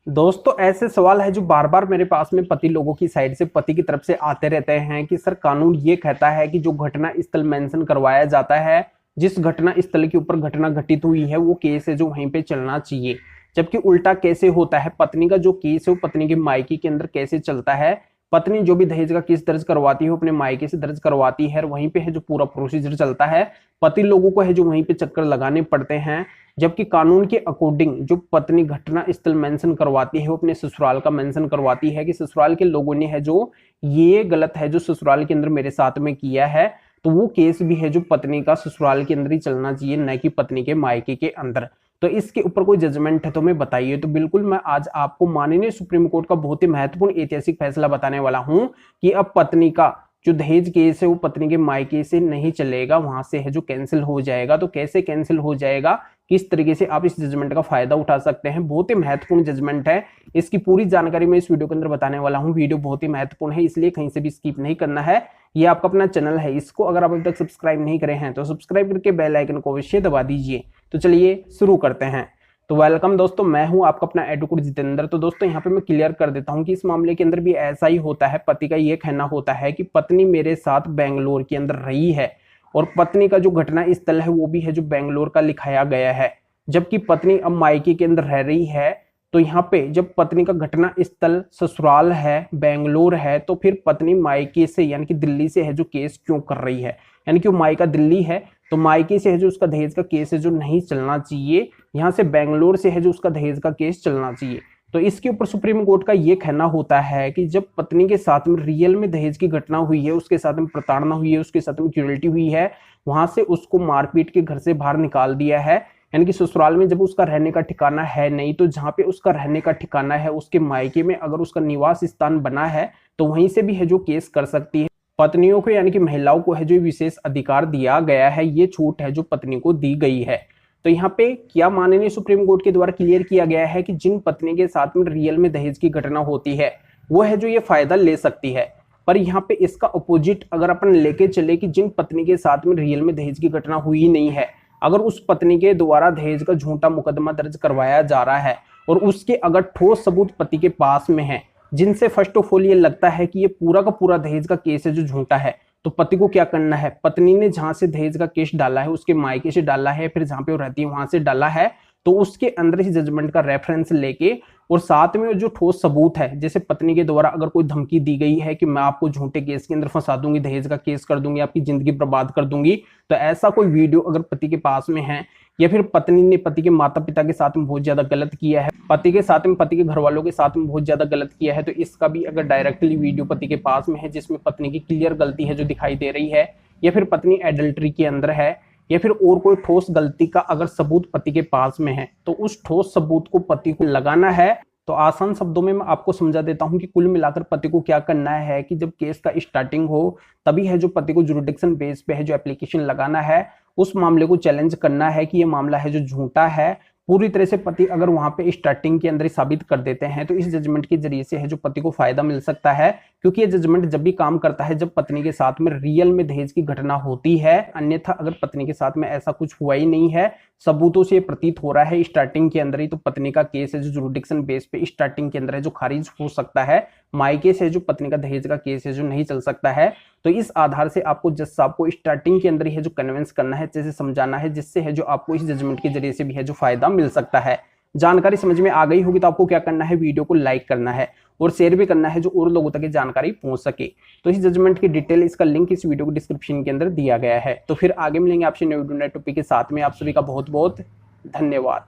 दोस्तों ऐसे सवाल है जो बार बार मेरे पास में पति लोगों की साइड से पति की तरफ से आते रहते हैं कि सर कानून ये कहता है कि जो घटना स्थल मेंशन करवाया जाता है, जिस घटना स्थल के ऊपर घटना घटित हुई है वो केस है जो वहीं पे चलना चाहिए। जबकि उल्टा कैसे होता है, पत्नी का जो केस है वो पत्नी के मायके के अंदर कैसे चलता है। पत्नी जो भी दहेज का केस दर्ज करवाती है वो अपने मायके से दर्ज करवाती है और वहीं पे है जो पूरा प्रोसीजर चलता है। पति लोगों को है जो वहीं पे चक्कर लगाने पड़ते हैं। जबकि कानून के अकॉर्डिंग जो पत्नी घटना स्थल मेंशन करवाती है वो अपने ससुराल का मेंशन करवाती है कि ससुराल के लोगों ने है जो ये गलत है जो ससुराल के अंदर मेरे साथ में किया है, तो वो केस भी है जो पत्नी का ससुराल के अंदर ही चलना चाहिए, न कि पत्नी के मायके के अंदर। तो इसके ऊपर कोई जजमेंट है तो मैं बताइए। तो बिल्कुल मैं आज आपको माननीय सुप्रीम कोर्ट का बहुत ही महत्वपूर्ण ऐतिहासिक फैसला बताने वाला हूं कि अब पत्नी का जो दहेज केस है वो पत्नी के मायके से नहीं चलेगा, वहां से है जो कैंसिल हो जाएगा। तो कैसे कैंसिल हो जाएगा, किस तरीके से आप इस जजमेंट का फायदा उठा सकते हैं, बहुत ही महत्वपूर्ण जजमेंट है। इसकी पूरी जानकारी मैं इस वीडियो के अंदर बताने वाला हूं। वीडियो बहुत ही महत्वपूर्ण है, इसलिए कहीं से भी स्किप नहीं करना है। ये आपका अपना चैनल है, इसको अगर आप अभी तक सब्सक्राइब नहीं करे हैं तो सब्सक्राइब करके बेल आइकन को अवश्य दबा दीजिए। तो चलिए शुरू करते हैं। तो वेलकम दोस्तों, मैं हूं आपका अपना एडवोकेट जितेंद्र। तो दोस्तों यहाँ पे मैं क्लियर कर देता हूं कि इस मामले के अंदर भी ऐसा ही होता है। पति का ये कहना होता है कि पत्नी मेरे साथ बेंगलोर के अंदर रही है और पत्नी का जो घटना स्थल है वो भी है जो बेंगलोर का लिखाया गया है, जबकि पत्नी अब मायके के अंदर रह रही है। तो यहाँ पे जब पत्नी का घटना स्थल ससुराल है, बेंगलोर है, तो फिर पत्नी मायके से यानी कि दिल्ली से है जो केस क्यों कर रही है, यानी कि वो मायका दिल्ली है तो मायके से है जो उसका दहेज का केस है जो नहीं चलना चाहिए, यहाँ से बेंगलोर से है जो उसका दहेज का केस चलना चाहिए। तो इसके ऊपर सुप्रीम कोर्ट का ये कहना होता है कि जब पत्नी के साथ में रियल में दहेज की घटना हुई है, उसके साथ में प्रताड़ना हुई है, उसके साथ में क्रूरल्टी हुई है, वहां से उसको मारपीट के घर से बाहर निकाल दिया है, यानी कि ससुराल में जब उसका रहने का ठिकाना है नहीं, तो जहाँ पे उसका रहने का ठिकाना है उसके मायके में अगर उसका निवास स्थान बना है तो वहीं से भी है जो केस कर सकती है। पत्नियों को यानी कि महिलाओं को है जो विशेष अधिकार दिया गया है, ये छूट है जो पत्नी को दी गई है। तो यहाँ पे क्या माननीय सुप्रीम कोर्ट के द्वारा क्लियर किया गया है कि जिन पत्नी के साथ में रियल में दहेज की घटना होती है वो है जो ये फायदा ले सकती है। पर यहाँ पे इसका अपोजिट अगर अपन लेके चले कि जिन पत्नी के साथ में रियल में दहेज की घटना हुई नहीं है, अगर उस पत्नी के द्वारा दहेज का झूठा मुकदमा दर्ज करवाया जा रहा है और उसके अगर ठोस सबूत पति के पास में है, जिनसे फर्स्ट ऑफ ऑल ये लगता है कि ये पूरा का पूरा दहेज का केस है जो झूठा है, तो पति को क्या करना है, पत्नी ने जहां से दहेज का केस डाला है उसके मायके से डाला है, फिर जहां पे वो रहती है वहां से डाला है, तो उसके अंदर ही जजमेंट का रेफरेंस लेके और साथ में जो ठोस सबूत है, जैसे पत्नी के द्वारा अगर कोई धमकी दी गई है कि मैं आपको झूठे केस के अंदर फंसा दूंगी, दहेज का केस कर दूंगी, आपकी जिंदगी बर्बाद कर दूंगी, तो ऐसा कोई वीडियो अगर पति के पास में है, या फिर पत्नी ने पति के माता पिता के साथ में बहुत ज्यादा गलत किया है, पति के साथ में पति के घर वालों के साथ में बहुत ज्यादा गलत किया है, तो इसका भी अगर डायरेक्टली वीडियो पति के पास में है जिसमें पत्नी की क्लियर गलती है जो दिखाई दे रही है, या फिर पत्नी एडल्ट्री के अंदर है, या फिर और कोई ठोस गलती का अगर सबूत पति के पास में है, तो उस ठोस सबूत को पति को लगाना है। तो आसान शब्दों में मैं आपको समझा देता हूं कि कुल मिलाकर पति को क्या करना है कि जब केस का स्टार्टिंग हो तभी है जो पति को जुरिडिक्शन बेस पे है जो एप्लीकेशन लगाना है, उस मामले को चैलेंज करना है कि ये मामला है जो झूठा है। पूरी तरह से पति अगर वहां पे स्टार्टिंग के अंदर ही साबित कर देते हैं तो इस जजमेंट के जरिए से है जो पति को फायदा मिल सकता है, क्योंकि ये जजमेंट जब भी काम करता है जब पत्नी के साथ में रियल में दहेज की घटना होती है। अन्यथा अगर पत्नी के साथ में ऐसा कुछ हुआ ही नहीं है, सबूतों से प्रतीत हो रहा है स्टार्टिंग के अंदर ही, तो पत्नी का केस है जो जुरिडिक्शन बेस पे स्टार्टिंग के अंदर है जो खारिज हो सकता है। मायके से जो पत्नी का दहेज का केस है जो नहीं चल सकता है। तो इस आधार से आपको जज साहब को स्टार्टिंग के अंदर ही है जो कन्विंस करना है, जैसे समझाना है, जिससे है जो आपको इस जजमेंट के जरिए से भी है जो फायदा मिल सकता है। जानकारी समझ में आ गई होगी तो आपको क्या करना है, वीडियो को लाइक करना है और शेयर भी करना है जो और लोगों तक ये जानकारी पहुंच सके। तो इस जजमेंट की डिटेल, इसका लिंक इस वीडियो को डिस्क्रिप्शन के अंदर दिया गया है। तो फिर आगे मिलेंगे आपसे नए टॉपिक के साथ में। आप सभी का बहुत बहुत धन्यवाद।